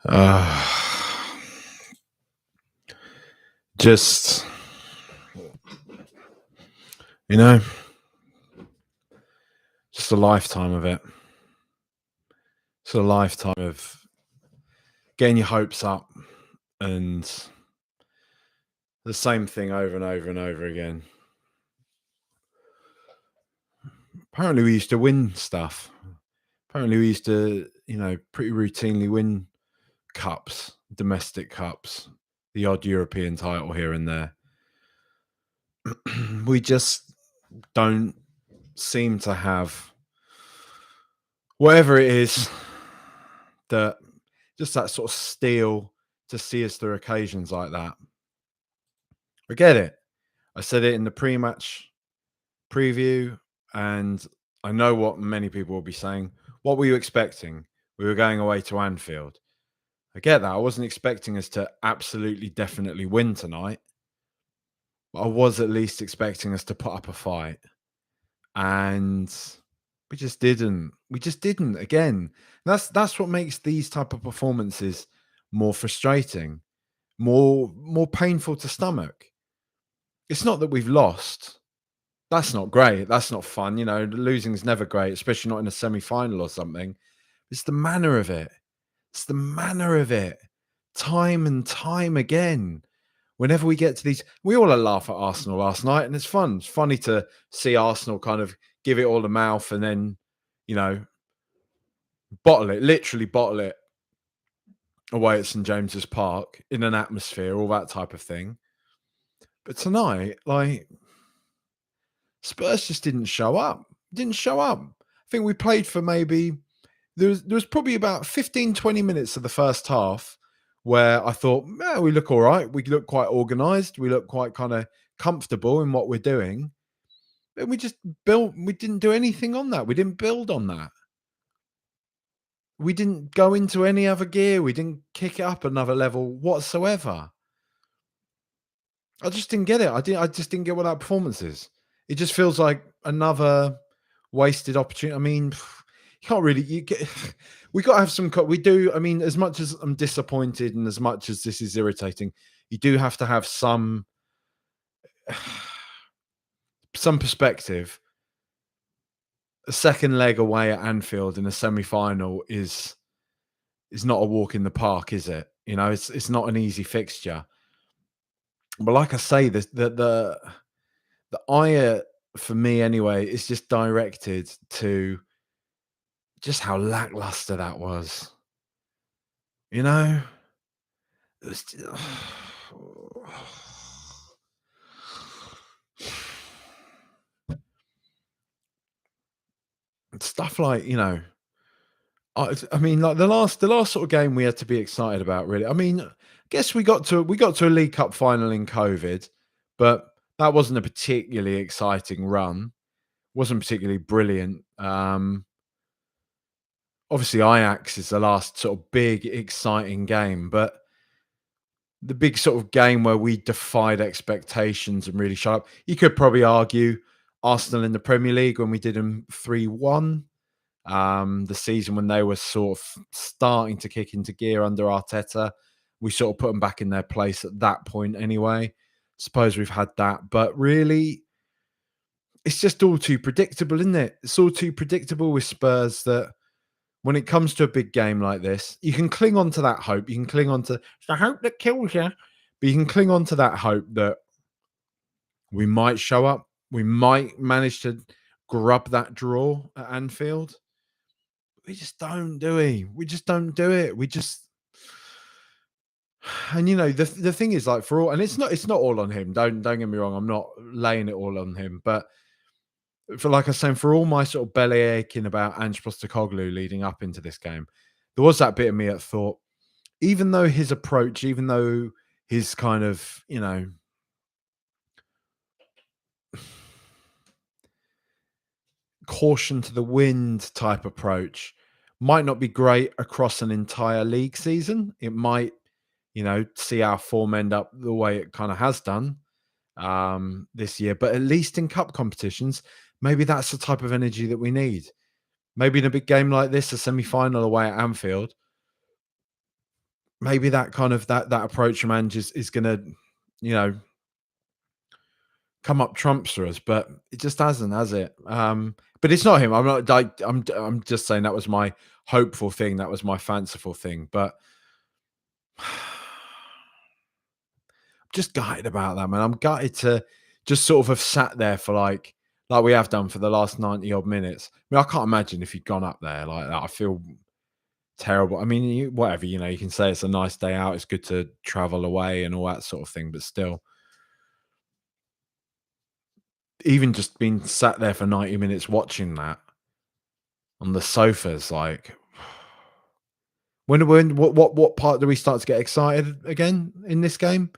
Uh, just, you know, just a lifetime of it. It's a lifetime of getting your hopes up and the same thing over and over and over again. Apparently, we used to win stuff. Apparently, we used to, pretty routinely win cups, domestic cups, the odd European title here and there. We just don't seem to have whatever it is that just that sort of steel to see us through occasions like that. I get it. I said it in the pre-match preview, and I know what many people will be saying. What were you expecting? We were going away to Anfield. I get that. I wasn't expecting us to absolutely, definitely win tonight, but I was at least expecting us to put up a fight, and we just didn't. We just didn't. Again, that's what makes these type of performances more frustrating, more painful to stomach. It's not that we've lost. That's not great. That's not fun. Losing is never great, especially not in a semi-final or something. It's the manner of it. It's the manner of it. Time and time again. Whenever we get to these, we all laugh at Arsenal last night, and it's fun. It's funny to see Arsenal kind of give it all the mouth and then, bottle it, literally bottle it away at St James's Park in an atmosphere, all that type of thing. But tonight, Spurs just didn't show up. Didn't show up. I think we played for maybe there was probably about 15, 20 minutes of the first half where I thought, we look all right. We look quite organised. We look quite kind of comfortable in what we're doing. And we just we didn't do anything on that. We didn't build on that. We didn't go into any other gear. We didn't kick it up another level whatsoever. I just didn't get it. I just didn't get what that performance is. It just feels like another wasted opportunity. I mean, you can't really. We got to have some. We do. I mean, as much as I'm disappointed and as much as this is irritating, you do have to have some perspective. A second leg away at Anfield in a semi-final is not a walk in the park, is it? It's not an easy fixture. But like I say, the ire for me anyway is just directed to just how lackluster that was. It was stuff like I mean, like the last sort of game we had to be excited about. Really, I mean, I guess we got to a League Cup final in COVID, but that wasn't a particularly exciting run. Wasn't particularly brilliant. Obviously, Ajax is the last sort of big exciting game, but the big sort of game where we defied expectations and really shut up. You could probably argue Arsenal in the Premier League when we did them 3-1. The season when they were sort of starting to kick into gear under Arteta. We sort of put them back in their place at that point anyway. Suppose we've had that. But really, it's just all too predictable, isn't it? It's all too predictable with Spurs that when it comes to a big game like this, you can cling on to that hope. You can cling on to it's the hope that kills you. But you can cling on to that hope that we might show up. We might manage to grub that draw at Anfield. We just don't, do we? We just don't do it. We just and the thing is, like, for all, and it's not all on him. Don't get me wrong. I'm not laying it all on him, but for, like I was saying, for all my sort of belly aching about Ange Postecoglou leading up into this game, there was that bit of me that thought, even though his approach, even though his kind of, caution to the wind type approach might not be great across an entire league season. It might, see our form end up the way it kind of has done this year. But at least in cup competitions, maybe that's the type of energy that we need. Maybe in a big game like this, a semi-final away at Anfield, maybe that kind of that approach from Ange is going to, you know, come up trumps for us, but it just hasn't, has it? But it's not him. I'm not like I'm just saying that was my hopeful thing. That was my fanciful thing. But just gutted about that, man. I'm gutted to just sort of have sat there for like we have done for the last 90 odd minutes. I mean, I can't imagine if you'd gone up there like that. I feel terrible. I mean, whatever, you know, you can say it's a nice day out. It's good to travel away and all that sort of thing. But still, even just being sat there for 90 minutes watching that on the sofas, like, when what part do we start to get excited again in this game?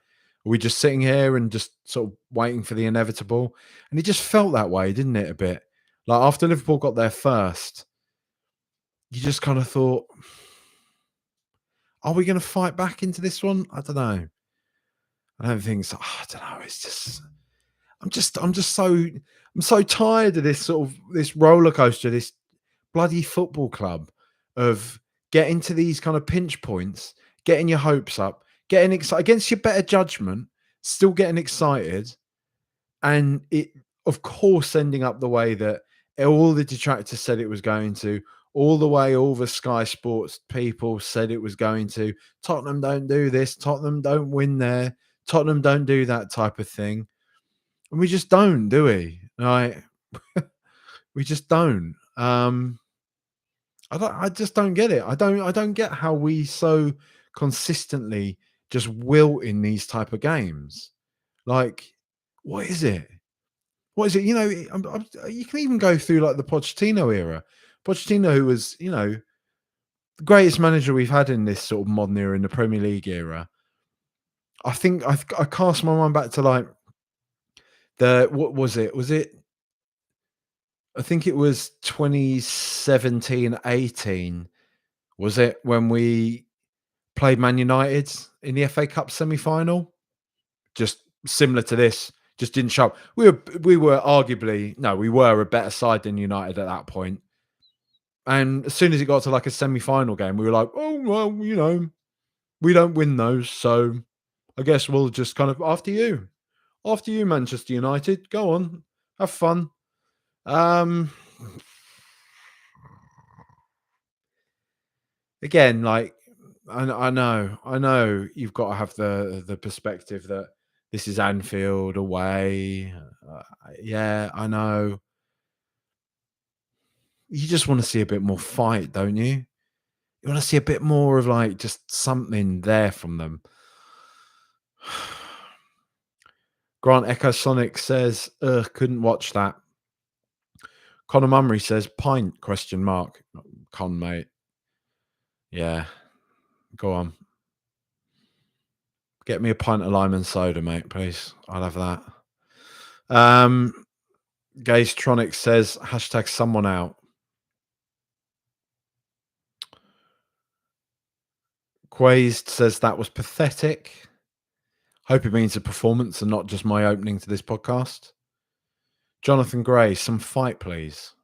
Are we just sitting here and just sort of waiting for the inevitable? And it just felt that way, didn't it? A bit like after Liverpool got there first, you just kind of thought, are we going to fight back into this one? I don't know. I don't think so. I don't know. It's just, I'm so tired of this sort of this roller coaster, this bloody football club of getting to these kind of pinch points, getting your hopes up, getting excited against your better judgment, still getting excited, and it, of course, ending up the way that all the detractors said it was going to, all the way all the Sky Sports people said it was going to. Tottenham don't do this, Tottenham don't win there, Tottenham don't do that type of thing. And we just don't, do we? Like, we just don't. I just don't get it. I don't get how we so consistently just wilt in these type of games. Like, what is it? What is it? You know, you can even go through like the Pochettino era. Pochettino, who was, you know, the greatest manager we've had in this sort of modern era, in the Premier League era. I think I cast my mind back to like what was it? Was it? I think it was 2017-18. Was it when we played Man United in the FA Cup semi-final? Just similar to this, just didn't show up. We were arguably, no, we were a better side than United at that point. And as soon as it got to like a semi-final game, we were like, oh well, you know, we don't win those, so I guess we'll just kind of after you, Manchester United. Go on, have fun. Again, like I know you've got to have the perspective that this is Anfield away. Yeah, I know. You just want to see a bit more fight, don't you? You want to see a bit more of like just something there from them. Grant Echo Sonic says, ugh, couldn't watch that. Connor Mummery says, pint, question mark. Con, mate. Yeah. Go on. Get me a pint of lime and soda, mate, please. I'll have that. Gazetronic says, hashtag someone out. Quazed says that was pathetic. Hope it means a performance and not just my opening to this podcast. Jonathan Gray, some fight, please.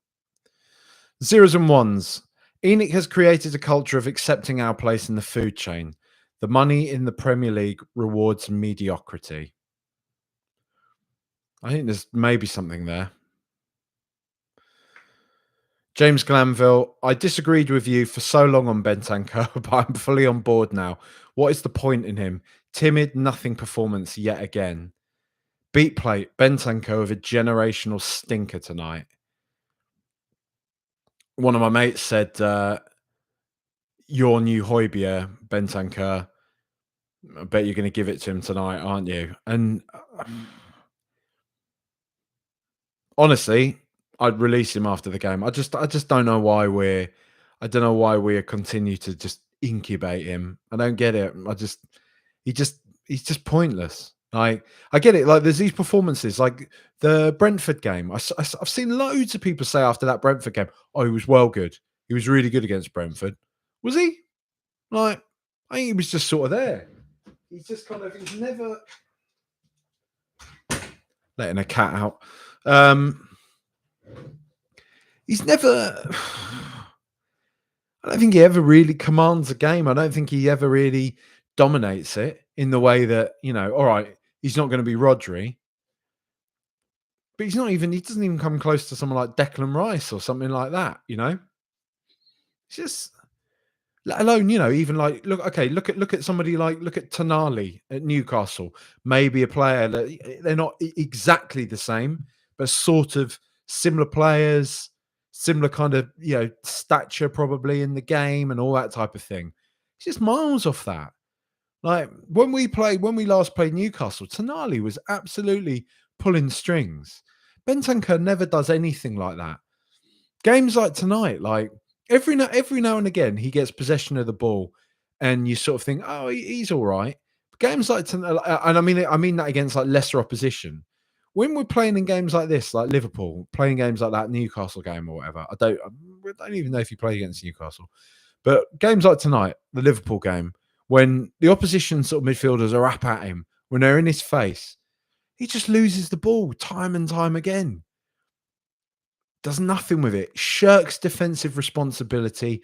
Zeros and ones. ENIC has created a culture of accepting our place in the food chain. The money in the Premier League rewards mediocrity. I think there's maybe something there. James Glanville, I disagreed with you for so long on Bentancur, but I'm fully on board now. What is the point in him? Timid, nothing performance yet again. Beat plate, Bentancur with a generational stinker tonight. One of my mates said, your new Højbjerg, Bentancur. I bet you're going to give it to him tonight, aren't you? And honestly, I'd release him after the game. I just don't know why we continue to just incubate him. I don't get it. He's just pointless. Like, I get it. Like, there's these performances, like the Brentford game. I've seen loads of people say after that Brentford game, oh, he was well good. He was really good against Brentford. Was he? Like, I think he was just sort of there. He's just kind of, he's never letting a cat out. He's never, I don't think he ever really commands a game. I don't think he ever really dominates it in the way that, all right, he's not going to be Rodri, but he doesn't even come close to someone like Declan Rice or something like that. It's just, let alone, even like, look at somebody like, look at Tonali at Newcastle, maybe a player that they're not exactly the same, but sort of similar players, similar kind of, stature probably in the game and all that type of thing. It's just miles off that. Like when we last played Newcastle, Tonali was absolutely pulling strings. Bentancur never does anything like that. Games like tonight, like every now and again, he gets possession of the ball, and you sort of think, oh, he's all right. But games like tonight, and I mean that against like lesser opposition. When we're playing in games like this, like Liverpool, playing games like that Newcastle game or whatever, I don't even know if you play against Newcastle. But games like tonight, the Liverpool game, when the opposition sort of midfielders are up at him, when they're in his face, he just loses the ball time and time again. Does nothing with it. Shirks defensive responsibility.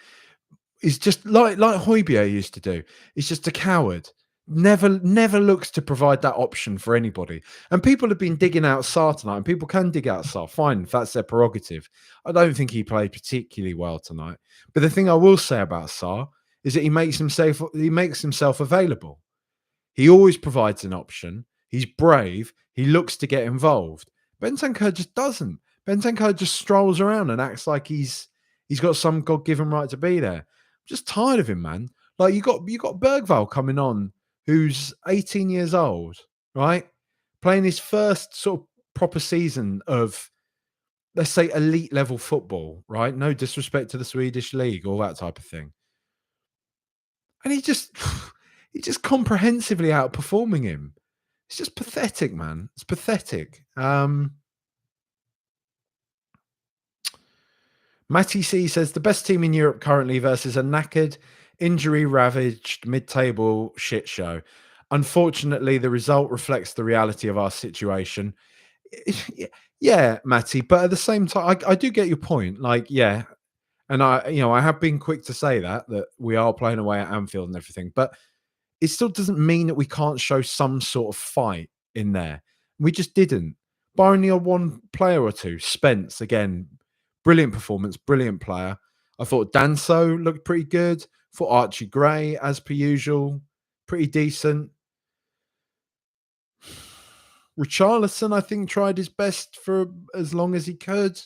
Is just like Højbjerg used to do. He's just a coward. Never looks to provide that option for anybody. And people have been digging out Sarr tonight, and people can dig out Sarr. Fine, if that's their prerogative. I don't think he played particularly well tonight. But the thing I will say about Sarr is that he makes himself available. He always provides an option. He's brave. He looks to get involved. Bentancur just doesn't. Bentancur just strolls around and acts like he's got some God-given right to be there. I'm just tired of him, man. Like you got Bergvall coming on, who's 18 years old, right? Playing his first sort of proper season of, let's say, elite level football, right? No disrespect to the Swedish league, all that type of thing. And he's just comprehensively outperforming him. It's just pathetic, man. It's pathetic. Matty C says the best team in Europe currently versus a knackered, injury-ravaged mid-table shit show. Unfortunately, the result reflects the reality of our situation. Yeah, Matty, but at the same time, I do get your point. Like, yeah, and I have been quick to say that we are playing away at Anfield and everything, but it still doesn't mean that we can't show some sort of fight in there. We just didn't. Barring the odd one player or two. Spence, again, brilliant performance, brilliant player. I thought Danso looked pretty good. Thought Archie Gray, as per usual, pretty decent. Richarlison, I think, tried his best for as long as he could.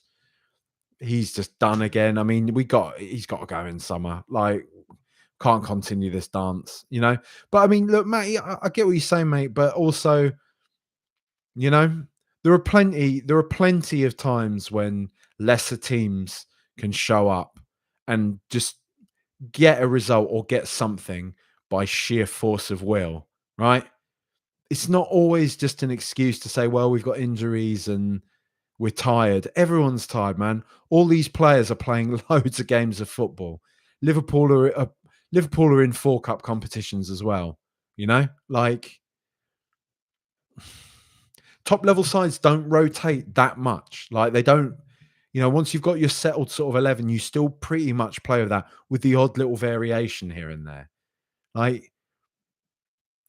He's just done again. I mean, he's got to go in summer. Like, can't continue this dance. But I mean, look, Matt, I get what you're saying, mate. But also, you know, there are plenty of times when lesser teams can show up and just get a result or get something by sheer force of will, right? It's not always just an excuse to say, well, we've got injuries and we're tired. Everyone's tired, man. All these players are playing loads of games of football. Liverpool are in 4 cup competitions as well. Like top level sides don't rotate that much. Like they don't. Once you've got your settled sort of 11, you still pretty much play with that, with the odd little variation here and there. Like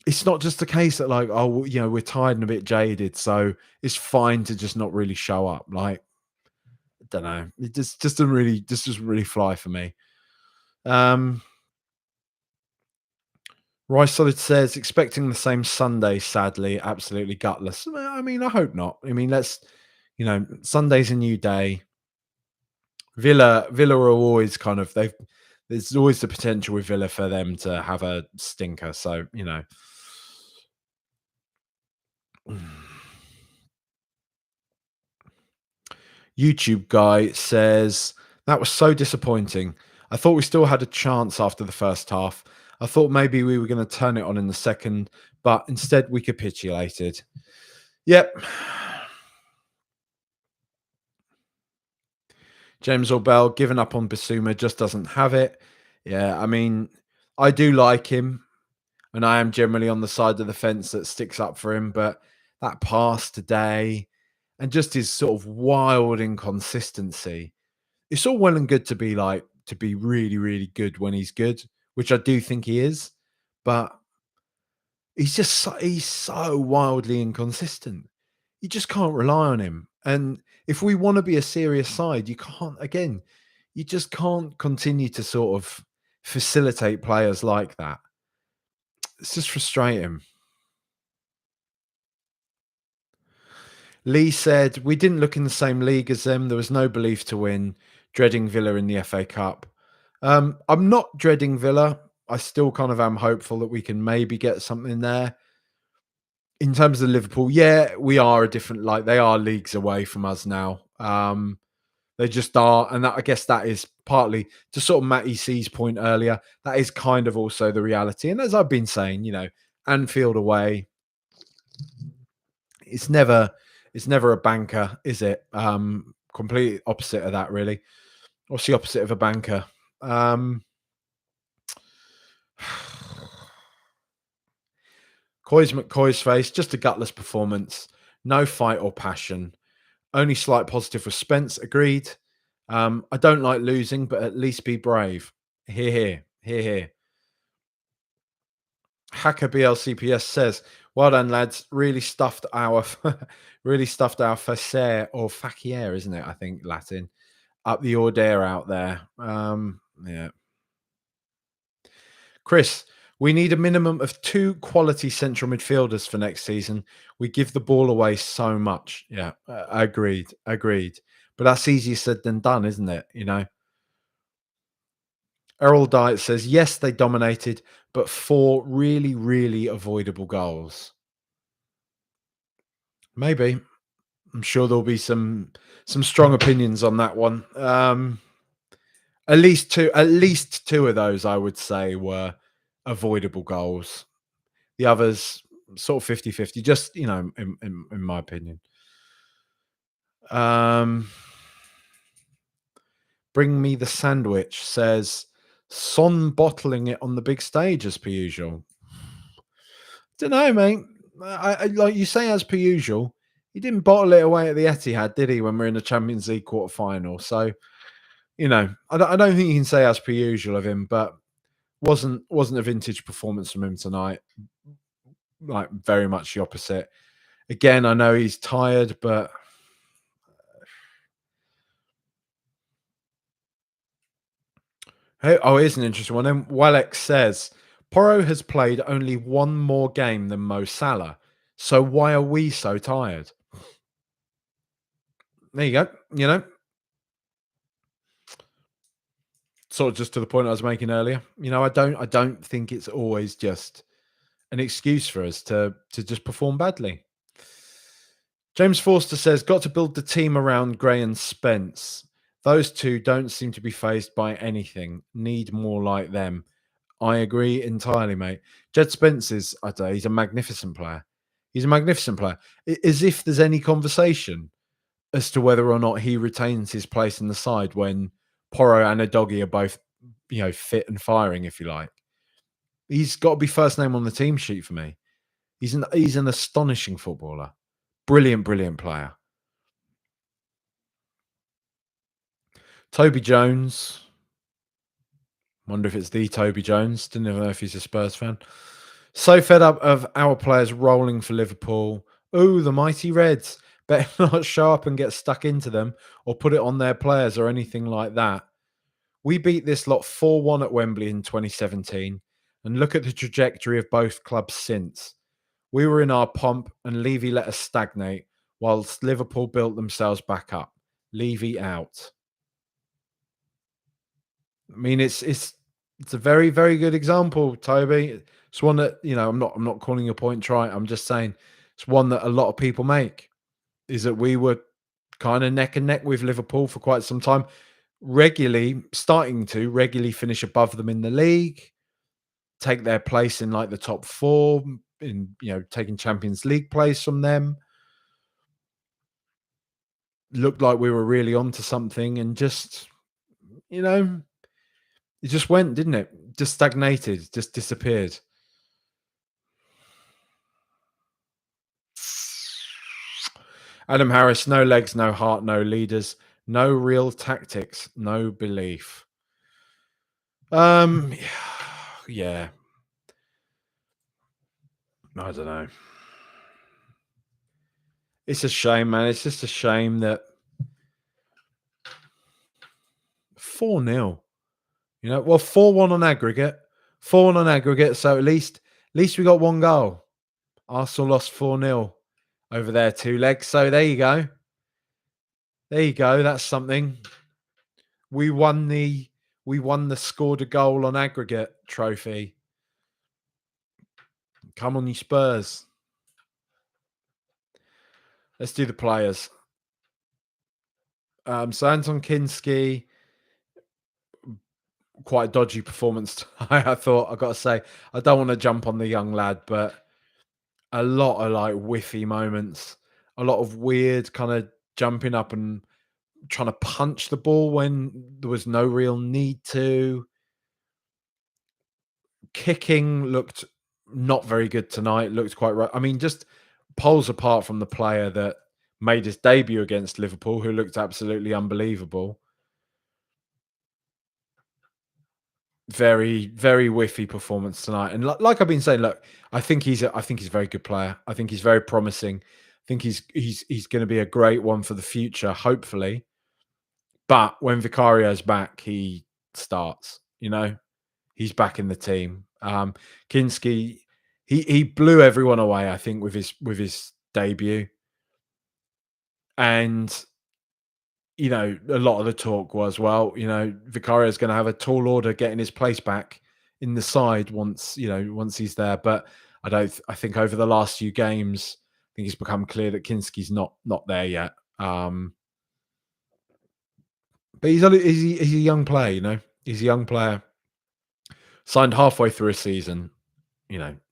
it's not just a case that like, oh, we're tired and a bit jaded, so it's fine to just not really show up. Like, I don't know. It just doesn't really fly for me. Rice Solid says, expecting the same Sunday, sadly, absolutely gutless. I mean, I hope not. I mean, Sunday's a new day. Villa are always kind of, there's always the potential with Villa for them to have a stinker. So, YouTube guy says, that was so disappointing. I thought we still had a chance after the first half. I thought maybe we were going to turn it on in the second, but instead we capitulated. Yep. James Orbell giving up on Basuma, just doesn't have it. Yeah, I mean, I do like him, and I am generally on the side of the fence that sticks up for him, but that pass today and just his sort of wild inconsistency, it's all well and good to be like to be really, really good when he's good, which I do think he is, but he's so wildly inconsistent. You just can't rely on him. And if we want to be a serious side, you just can't continue to sort of facilitate players like that. It's just frustrating. Lee said, "We didn't look in the same league as them. There was no belief to win. Dreading Villa in the FA Cup." I'm not dreading Villa. I still kind of am hopeful that we can maybe get something there. In terms of Liverpool, yeah, we are a different, like they are leagues away from us now. They just are. And I guess that is partly to sort of Matty C's point earlier. That is kind of also the reality. And as I've been saying, Anfield away, it's never a banker, is it? Complete opposite of that, really. What's the opposite of a banker? Coy's McCoy's face, just a gutless performance. No fight or passion. Only slight positive with Spence, agreed. I don't like losing, but at least be brave. Hear, hear, hear, hear. Hacker BLCPS says, "Well done, lads. Really stuffed our facer or facier, isn't it? I think Latin up the order out there." Yeah. Chris, we need a minimum of 2 quality central midfielders for next season. We give the ball away so much. Yeah, agreed. But that's easier said than done, isn't it? Errol Diet says, yes, they dominated, but 4 really, really avoidable goals. Maybe. I'm sure there'll be some strong opinions on that one. At least two of those, I would say, were avoidable goals. The others, sort of 50-50, just, in my opinion. Bring me the sandwich says, Son bottling it on the big stage as per usual. Don't know, mate. I like you say, as per usual, he didn't bottle it away at the Etihad, did he, when we're in the Champions League quarter final? So, I don't think you can say as per usual of him, but wasn't a vintage performance from him tonight. Like, very much the opposite. Again, I know he's tired, but here's an interesting one. Then Walex says, Porro has played only one more game than Mo Salah. So why are we so tired? There you go. Sort of just to the point I was making earlier. I don't think it's always just an excuse for us to just perform badly. James Forster says, got to build the team around Gray and Spence. Those two don't seem to be phased by anything. Need more like them. I agree entirely, mate. Jed Spence is, he's a magnificent player. As if there's any conversation as to whether or not he retains his place in the side when Porro and Udogie are both, fit and firing, if you like. He's got to be first name on the team sheet for me. He's an astonishing footballer. Brilliant player. Toby Jones. Wonder if it's the Toby Jones. Didn't even know if he's a Spurs fan. So fed up of our players rolling for Liverpool. Oh, the mighty Reds. Better not show up and get stuck into them or put it on their players or anything like that. We beat this lot 4-1 at Wembley in 2017 and look at the trajectory of both clubs since. We were in our pomp and Levy let us stagnate whilst Liverpool built themselves back up. Levy out. I mean, it's a very, very good example, Toby. It's one that, I'm not calling your point right. I'm just saying it's one that a lot of people make, is that we were kind of neck and neck with Liverpool for quite some time, starting to regularly finish above them in the league, take their place in like the top 4, in taking Champions League place from them. Looked like we were really onto something, and just, it just went, didn't it? Just stagnated, just disappeared. Adam Harris, no legs, no heart, no leaders, no real tactics, no belief. Um, yeah, I don't know. It's a shame, man. It's just a shame that 4-0. Well, 4-1 on aggregate. 4-1 on aggregate. So at least we got one goal. Arsenal lost 4-0 over their two legs. So there you go. There you go. That's something. We won the scored a goal on aggregate trophy. Come on, you Spurs. Let's do the players. So Anton Kinski, quite a dodgy performance tonight. I thought, I got to say, I don't want to jump on the young lad, but a lot of like whiffy moments, a lot of weird kind of jumping up and trying to punch the ball when there was no real need to. Kicking looked not very good tonight. Looked quite right. I mean, just poles apart from the player that made his debut against Liverpool, who looked absolutely unbelievable. Very, very whiffy performance tonight. And like I've been saying, look, I think he's a very good player. I think he's very promising. I think he's going to be a great one for the future, hopefully. But when Vicario's back, he starts. He's back in the team. Kinski, he blew everyone away. I think with his debut, and a lot of the talk was, well, Vicario's going to have a tall order getting his place back in the side once he's there. But I don't. I think over the last few games, I think it's become clear that Kinski's not there yet. But he's a young player. He's a young player. Signed halfway through a season.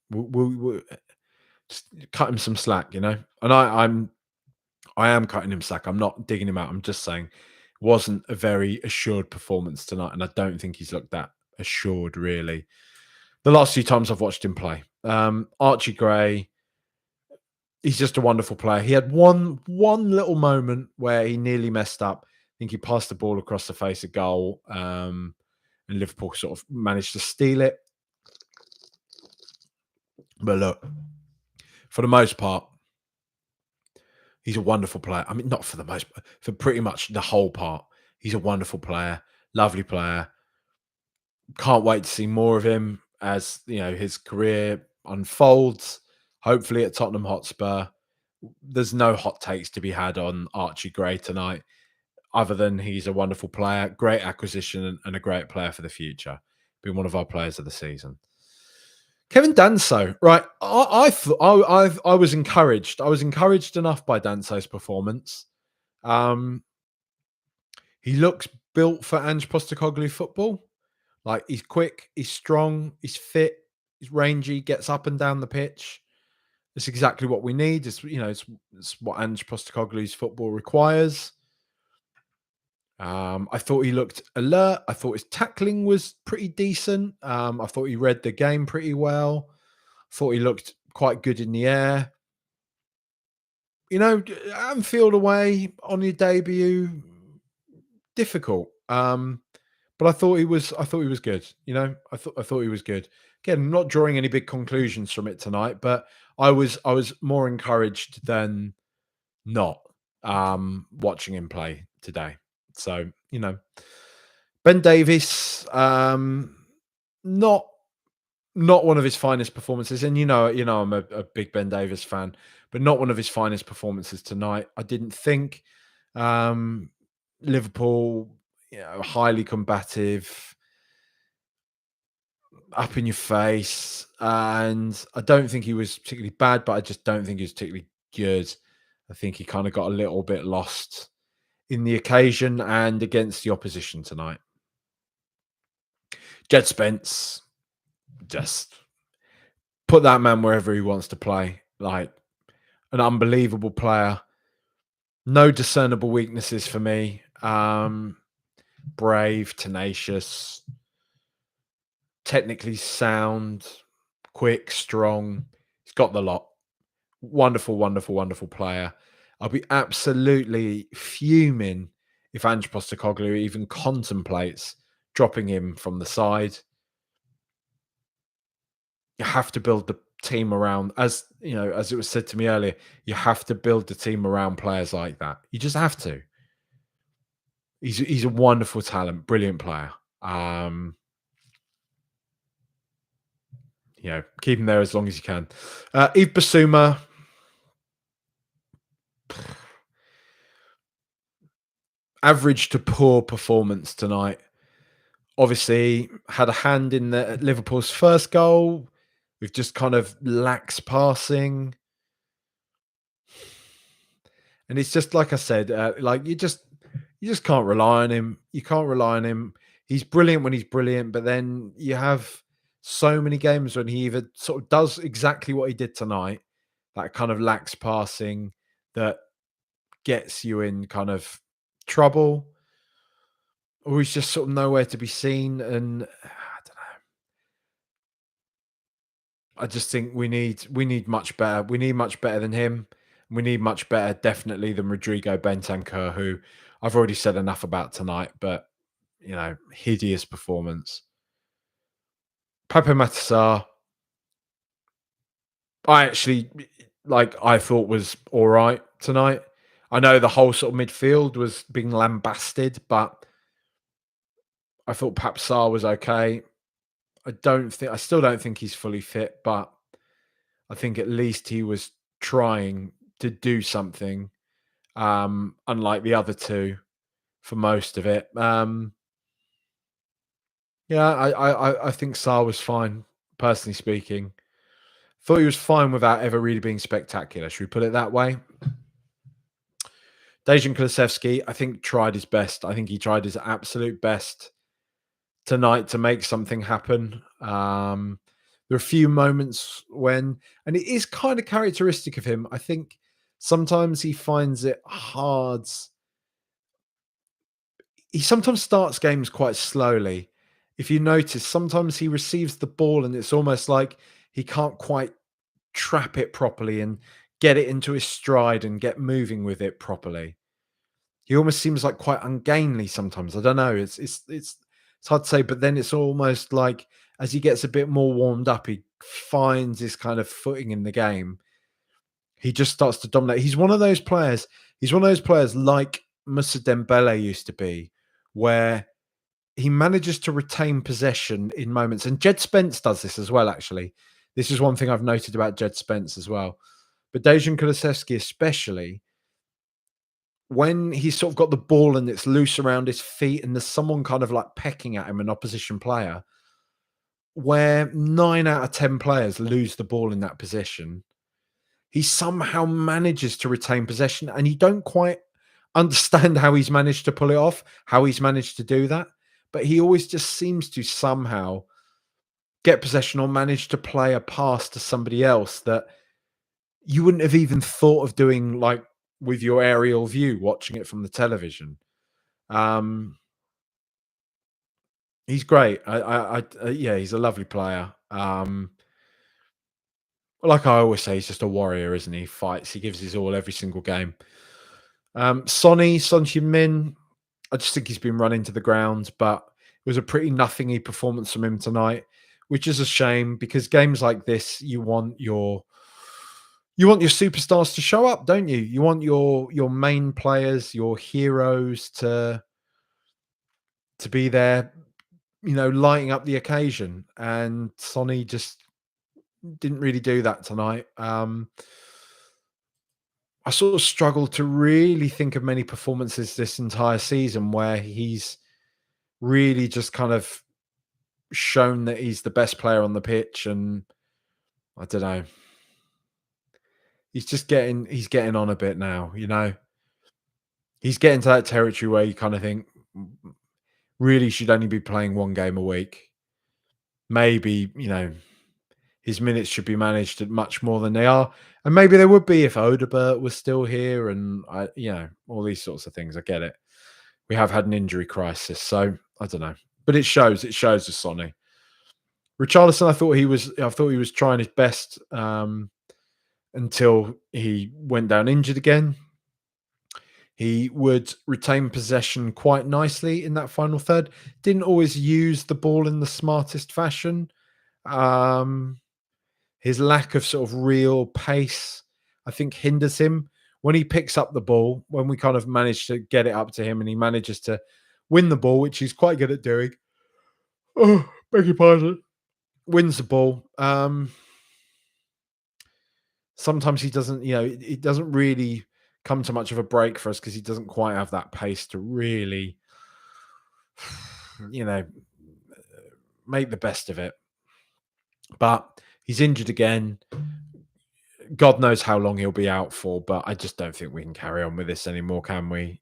We'll just cut him some slack. And I am cutting him slack. I'm not digging him out. I'm just saying it wasn't a very assured performance tonight, and I don't think he's looked that assured really. The last few times I've watched him play, Archie Gray, he's just a wonderful player. He had one little moment where he nearly messed up. I think he passed the ball across the face of goal, and Liverpool sort of managed to steal it. But look, for the most part, he's a wonderful player. I mean, not for the most part, for pretty much the whole part. He's a wonderful player, lovely player. Can't wait to see more of him as his career unfolds. Hopefully at Tottenham Hotspur. There's no hot takes to be had on Archie Gray tonight, other than he's a wonderful player, great acquisition, and a great player for the future. Been one of our players of the season. Kevin Danso, right? I was encouraged. I was encouraged enough by Danso's performance. He looks built for Ange Postecoglou football. Like, he's quick, he's strong, he's fit, he's rangy, gets up and down the pitch. It's exactly what we need. It's what Ange Postecoglou's football requires. I thought he looked alert. I thought his tackling was pretty decent. I thought he read the game pretty well. Thought he looked quite good in the air. Anfield away on your debut, difficult. But I thought he was good. I thought he was good. Again, not drawing any big conclusions from it tonight, but I was more encouraged than not watching him play today. So, Ben Davies, not one of his finest performances. And I'm a big Ben Davies fan, but not one of his finest performances tonight. I didn't think Liverpool, highly combative, up in your face, and I don't think he was particularly bad, but I just don't think he was particularly good. I think he kind of got a little bit lost in the occasion and against the opposition tonight. Jed Spence, just put that man wherever he wants to play. Like, an unbelievable player. No discernible weaknesses for me. Brave, tenacious, technically sound, quick, strong. He's got the lot. Wonderful, wonderful, wonderful player. I'll be absolutely fuming if Ange Postecoglou even contemplates dropping him from the side. You have to build the team around, as you know, as it was said to me earlier, you have to build the team around players like that. You just have to. He's a wonderful talent, brilliant player. Keep him there as long as you can. Yves Bissouma, average to poor performance tonight. Obviously, had a hand in Liverpool's first goal with just kind of lax passing. And it's just like I said, you just can't rely on him. You can't rely on him. He's brilliant when he's brilliant, but then you have so many games when he either sort of does exactly what he did tonight, that kind of lax passing that gets you in kind of trouble, or he's just sort of nowhere to be seen. And I don't know. I just think we need much better. We need much better than him. We need much better, definitely, than Rodrigo Bentancur, who I've already said enough about tonight, but hideous performance. Pape Matar, I thought was all right tonight. I know the whole sort of midfield was being lambasted, but I thought Pape Sarr was okay. I still don't think he's fully fit, but I think at least he was trying to do something, unlike the other two for most of it. I think Sarr was fine, personally speaking. Thought he was fine without ever really being spectacular. Should we put it that way? Dejan Kulusevski, I think, tried his best. I think he tried his absolute best tonight to make something happen. There are a few moments when, and it is kind of characteristic of him, I think sometimes he finds it hard. He sometimes starts games quite slowly. If you notice, sometimes he receives the ball and it's almost like he can't quite trap it properly and get it into his stride and get moving with it properly. He almost seems like quite ungainly sometimes. I don't know. It's hard to say, but then it's almost like as he gets a bit more warmed up, he finds his kind of footing in the game. He just starts to dominate. He's one of those players. He's one of those players like Moussa Dembele used to be, where he manages to retain possession in moments. And Jed Spence does this as well, actually. This is one thing I've noted about Jed Spence as well. But Dejan Kulusevski especially, when he's sort of got the ball and it's loose around his feet and there's someone kind of like pecking at him, an opposition player, where 9 out of 10 players lose the ball in that position, he somehow manages to retain possession, and you don't quite understand how he's managed to pull it off, how he's managed to do that. But he always just seems to somehow get possession or manage to play a pass to somebody else that you wouldn't have even thought of doing, like with your aerial view, watching it from the television. He's great. Yeah, he's a lovely player. Like I always say, he's just a warrior, isn't he? He fights. He gives his all every single game. Son Heung-min, I just think he's been run into the ground, but it was a pretty nothingy performance from him tonight, which is a shame because games like this, you want your superstars to show up, don't you? You want your main players, your heroes to be there, lighting up the occasion. And Sonny just didn't really do that tonight. I sort of struggled to really think of many performances this entire season where he's really just kind of shown that he's the best player on the pitch. And I don't know. He's getting on a bit now, He's getting to that territory where you kind of think really should only be playing one game a week. Maybe, his minutes should be managed at much more than they are. And maybe they would be if Odegaard was still here and, all these sorts of things. I get it. We have had an injury crisis, so I don't know. But it shows with Sonny. Richarlison, I thought he was trying his best until he went down injured again. He would retain possession quite nicely in that final third. Didn't always use the ball in the smartest fashion. Um, his lack of sort of real pace, I think, hinders him. When he picks up the ball, when we kind of manage to get it up to him and he manages to win the ball, which he's quite good at doing. Oh, beg your pardon. Wins the ball. Sometimes he doesn't, it doesn't really come to much of a break for us because he doesn't quite have that pace to really, you know, make the best of it. But he's injured again. God knows how long he'll be out for, but I just don't think we can carry on with this anymore, can we?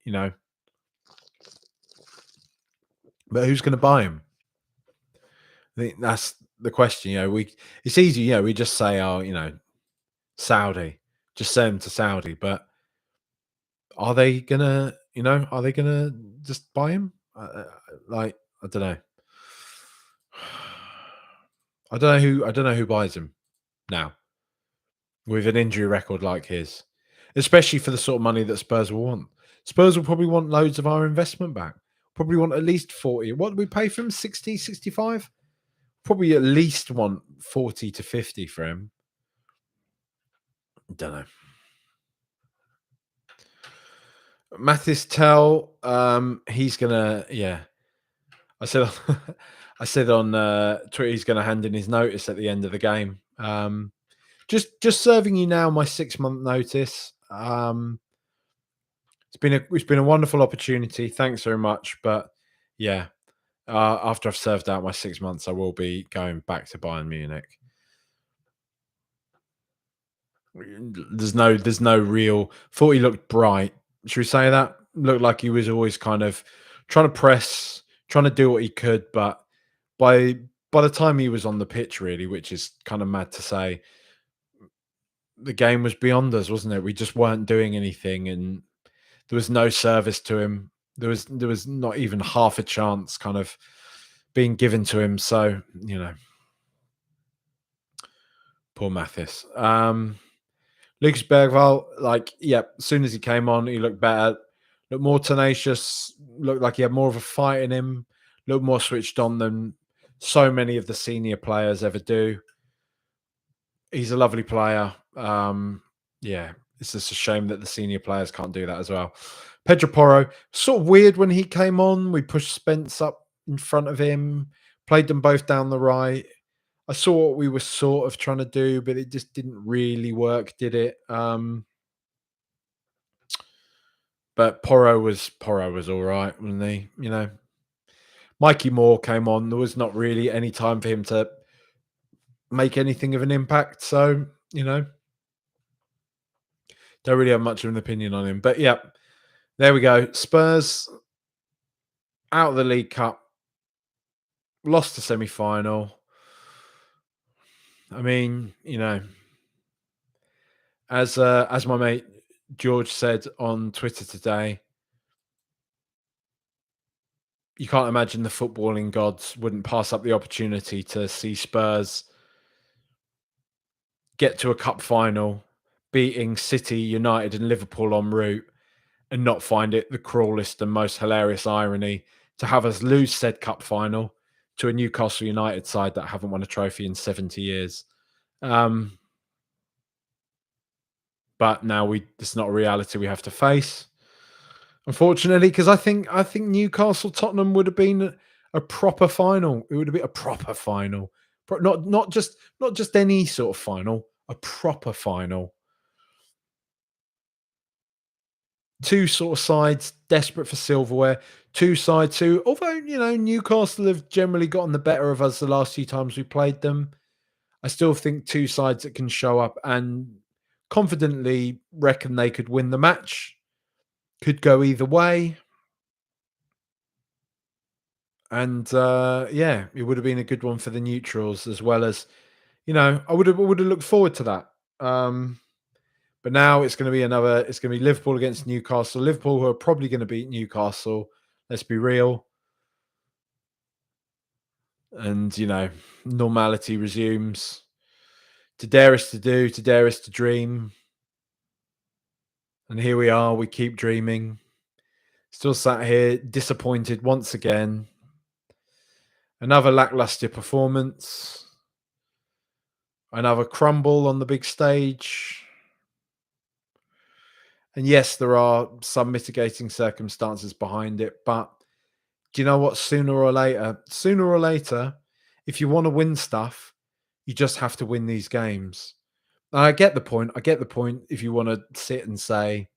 But who's going to buy him? I think that's the question. It's easy. We just say, oh, Saudi, just send him to Saudi. But are they gonna, just buy him? Like, I don't know. I don't know who buys him now with an injury record like his, especially for the sort of money that Spurs will want. Spurs will probably want loads of our investment back. Probably want at least 40. What do we pay for him? 60, 65? Probably at least want 40 to 50 for him. Don't know. Mathis Tell, he's gonna, I said, I said on Twitter he's going to hand in his notice at the end of the game. Just serving you now my 6-month notice. It's been a wonderful opportunity. Thanks very much, but yeah, after I've served out my 6 months, I will be going back to Bayern Munich. There's no real. Thought he looked bright. Should we say that? Looked like he was always kind of trying to press, trying to do what he could, but by the time he was on the pitch, really, which is kind of mad to say, the game was beyond us, wasn't it? We just weren't doing anything, and there was no service to him. There was not even half a chance kind of being given to him. So, poor Mathis. Lucas Bergvall, as soon as he came on, he looked better, looked more tenacious, looked like he had more of a fight in him, looked more switched on than so many of the senior players ever do. He's a lovely player. It's just a shame that the senior players can't do that as well. Pedro Porro, sort of weird when he came on. We pushed Spence up in front of him, played them both down the right. I saw what we were sort of trying to do, but it just didn't really work, did it? But Porro was all right, wasn't he? Mikey Moore came on. There was not really any time for him to make anything of an impact. So, don't really have much of an opinion on him. But yeah, there we go. Spurs out of the League Cup, lost the semi-final. I mean, as my mate George said on Twitter today, you can't imagine the footballing gods wouldn't pass up the opportunity to see Spurs get to a cup final, beating City, United, and Liverpool en route, and not find it the cruelest and most hilarious irony to have us lose said cup final to a Newcastle United side that haven't won a trophy in 70 years. But now it's not a reality we have to face, unfortunately, because I think Newcastle Tottenham would have been a proper final. It would have been a proper final, not just any sort of final, a proper final. Two sort of sides desperate for silverware. Two sides who, although Newcastle have generally gotten the better of us the last few times we played them, I still think two sides that can show up and confidently reckon they could win the match. Could go either way. And it would have been a good one for the neutrals as well as, I would have looked forward to that. But now it's going to be Liverpool against Newcastle. Liverpool who are probably going to beat Newcastle. Let's be real. And, normality resumes. To dare us to do, to dare us to dream. And here we are, we keep dreaming. Still sat here disappointed once again. Another lackluster performance. Another crumble on the big stage. And yes, there are some mitigating circumstances behind it, but do you know what? Sooner or later, if you want to win stuff, you just have to win these games. And I get the point. If you want to sit and say,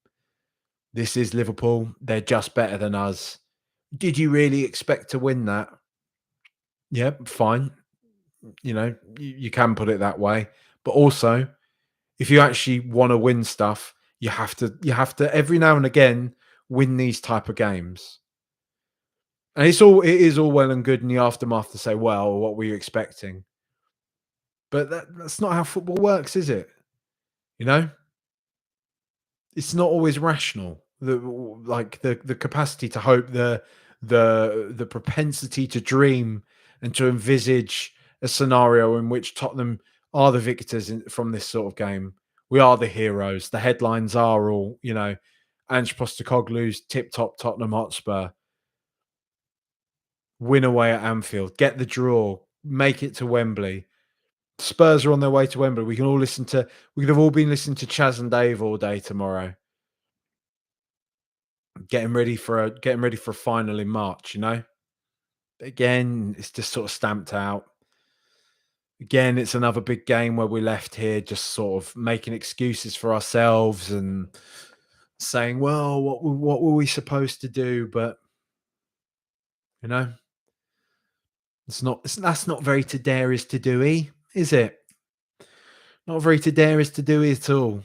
this is Liverpool, they're just better than us. Did you really expect to win that? Yeah, fine. You can put it that way. But also, if you actually want to win stuff, you have to every now and again win these type of games. And it is all well and good in the aftermath to say, well, what were you expecting? But that's not how football works, is it? You know? It's not always rational. The capacity to hope, the propensity to dream and to envisage a scenario in which Tottenham are the victors from this sort of game. We are the heroes. The headlines are all, Ange Postecoglou's tip-top Tottenham Hotspur. Win away at Anfield. Get the draw. Make it to Wembley. Spurs are on their way to Wembley. We could have all been listening to Chaz and Dave all day tomorrow. Getting ready for a final in March, Again, it's just sort of stamped out. Again, it's another big game where we're left here just sort of making excuses for ourselves and saying, well, what were we supposed to do? But, that's not very to dare is to do, is it? Not very to dare is to do at all.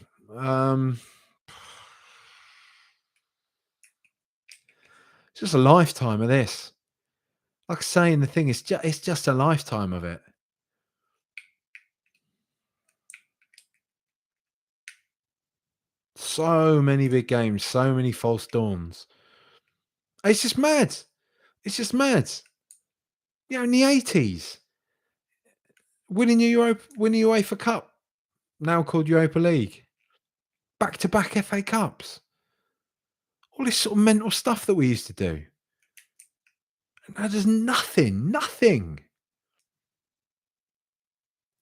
It's just a lifetime of this. Like saying the thing is, it's just a lifetime of it. So many big games, so many false dawns. It's just mad. It's just mad. In the 80s, winning the UEFA Cup, now called Europa League, back-to-back FA Cups, all this sort of mental stuff that we used to do. And now there's nothing.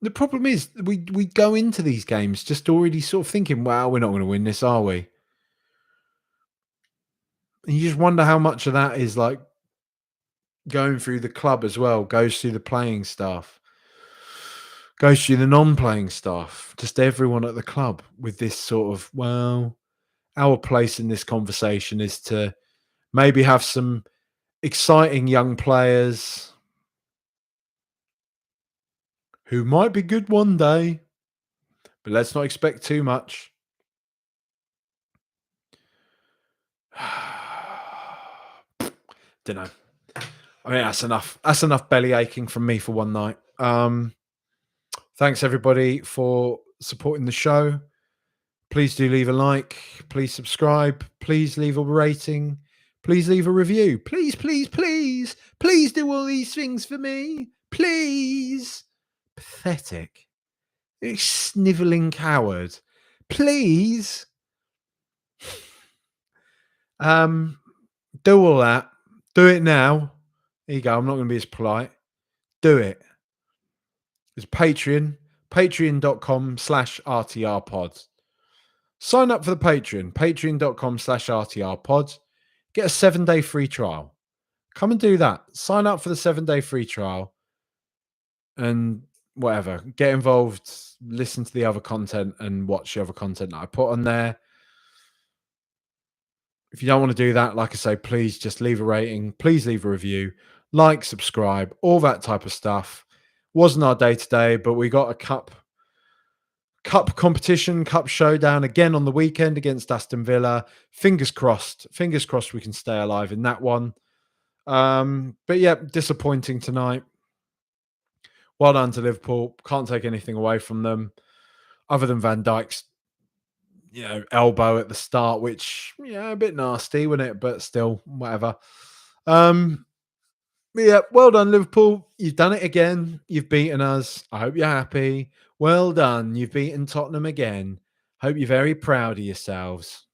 The problem is we go into these games just already sort of thinking, well, we're not going to win this, are we? And you just wonder how much of that is like going through the club as well, goes through the playing staff, goes through the non-playing staff, just everyone at the club with this sort of, well, our place in this conversation is to maybe have some exciting young players who might be good one day, but let's not expect too much. Don't know. I mean, that's enough. That's enough belly aching from me for one night. Thanks everybody for supporting the show. Please do leave a like. Please subscribe. Please leave a rating. Please leave a review. Please do all these things for me. Please. Pathetic. You snivelling coward. Please. Do all that. Do it now. There you go. I'm not going to be as polite. Do it. It's Patreon. Patreon.com/RTRpod. Sign up for the Patreon. Patreon.com/RTRpod. Get a 7-day free trial. Come and do that. Sign up for the 7-day free trial. And whatever. Get involved. Listen to the other content and watch the other content that I put on there. If you don't want to do that, like I say, please just leave a rating. Please leave a review. Like, subscribe, all that type of stuff. Wasn't our day today, but we got a cup competition, cup showdown again on the weekend against Aston Villa. Fingers crossed we can stay alive in that one. But yeah, disappointing tonight. Well done to Liverpool. Can't take anything away from them other than Van Dijk's elbow at the start, which a bit nasty, wasn't it? But still, whatever. Yeah, well done, Liverpool. You've done it again. You've beaten us. I hope you're happy. Well done. You've beaten Tottenham again. Hope you're very proud of yourselves.